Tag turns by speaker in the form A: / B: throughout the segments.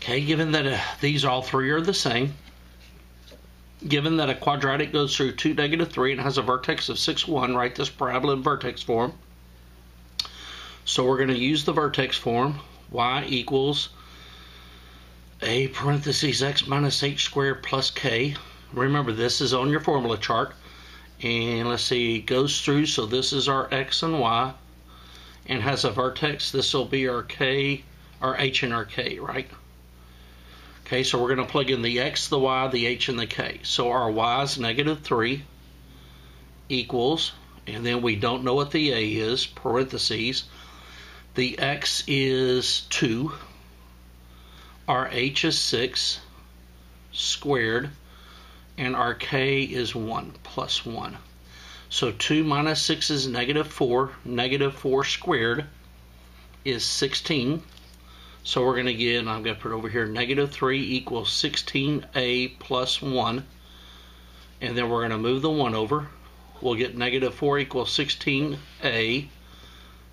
A: Okay, given that these all three are the same, given that a quadratic goes through 2, -3, and has a vertex of 6, 1, write this parabola in vertex form. So we're going to use the vertex form. Y equals a parentheses x minus h squared plus k. Remember, this is on your formula chart. And let's see, it goes through, so this is our x and y, and has a vertex. This will be our k, our h and our k, right? Okay, so we're going to plug in the x, the y, the h, and the k. So our y is -3 equals, and then we don't know what the a is, parentheses. The x is 2. Our h is 6 squared. And our k is 1 plus 1. So 2 minus 6 is -4. -4 squared is 16. So we're going to get, I'm going to put over here, -3 equals 16a plus 1. And then we're going to move the 1 over. We'll get -4 equals 16a.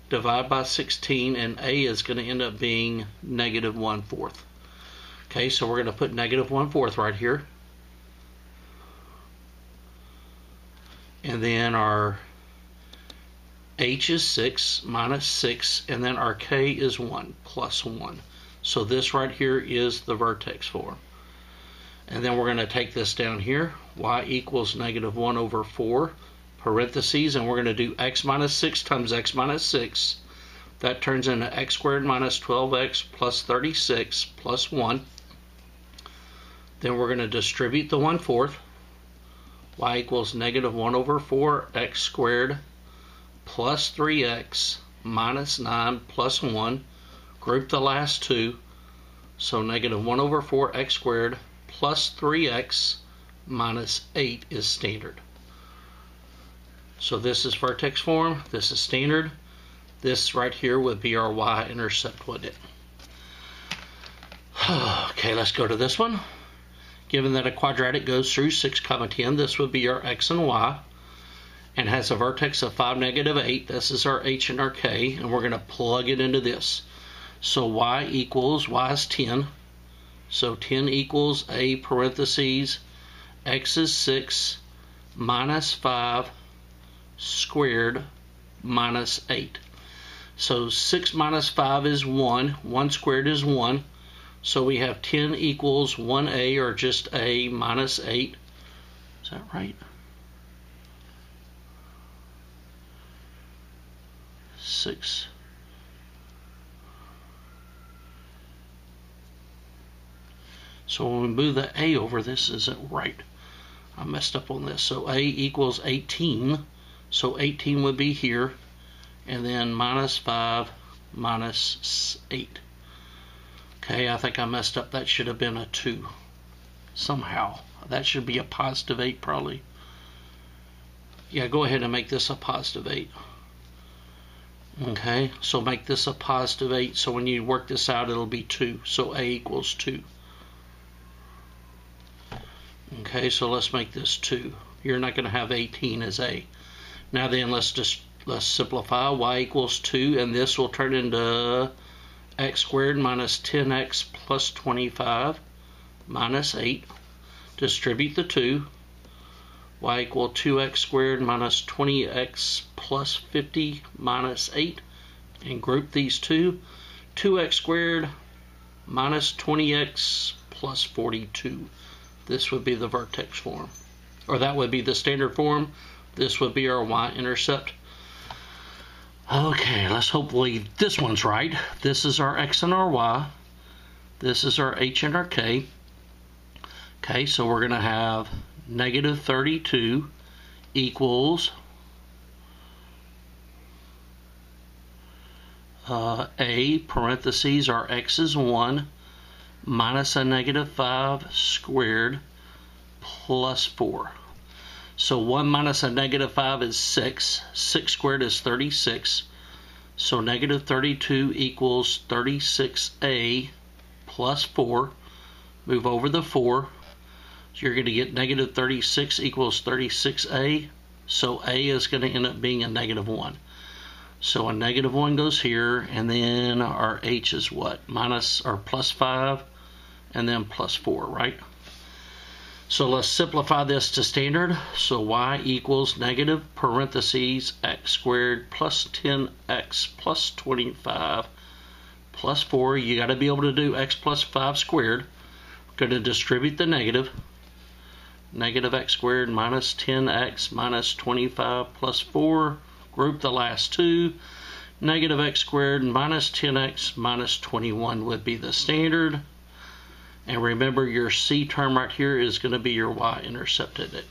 A: Divide by 16, and a is going to end up being -1/4. Okay, so we're going to put -1/4 right here. And then our h is 6 minus 6, and then our k is 1 plus 1. So this right here is the vertex form. And then we're going to take this down here. Y equals -1/4, parentheses, and we're going to do x minus 6 times x minus 6. That turns into x squared minus 12x plus 36 plus 1. Then we're going to distribute the 1/4. Y equals -1/4 x squared plus 3x minus 9 plus 1. Group the last two. So -1/4 x squared plus 3x minus 8 is standard. So this is vertex form. This is standard. This right here would be our y-intercept, wouldn't it? Okay, let's go to this one. Given that a quadratic goes through 6, 10, this would be our x and y, and has a vertex of 5, -8. This is our h and our k, and we're going to plug it into this. So y is 10. So 10 equals a parentheses, x is 6 minus 5 squared minus 8. So 6 minus 5 is 1. 1 squared is 1. So we have 10 equals 1a, or just a, minus 8. Is that right? 6. So when we move the a over, this isn't right. I messed up on this. So a equals 18. So 18 would be here. And then minus 5 minus 8. Okay, I think I messed up. That should have been a 2 somehow. That should be a positive 8 probably. Yeah, go ahead and make this a positive 8. Okay, so make this a positive 8. So when you work this out, it'll be 2. So a equals 2. Okay, so let's make this 2. You're not going to have 18 as a. Now then, let's simplify. Y equals 2, and this will turn into x squared minus 10x plus 25 minus 8. Distribute the 2. Y equal 2x squared minus 20x plus 50 minus 8. And group these two. 2x squared minus 20x plus 42. This would be the vertex form. Or that would be the standard form. This would be our y-intercept. Okay, let's hopefully this one's right. This is our x and our y. This is our h and our k. Okay, so we're going to have -32 equals a parentheses, our x is 1 minus a -5 squared plus 4. So 1 minus a -5 is 6. 6 squared is 36. So -32 equals 36a plus 4. Move over the 4. So you're going to get -36 equals 36a. So a is going to end up being a -1. So a -1 goes here, and then our h is what? Minus or plus 5 and then plus 4, right? So let's simplify this to standard. So y equals negative parentheses x squared plus 10x plus 25 plus 4. You got to be able to do x plus 5 squared. Going to distribute the negative. Negative x squared minus 10x minus 25 plus 4. Group the last two. Negative x squared minus 10x minus 21 would be the standard. And remember, your C term right here is going to be your y-intercept at it.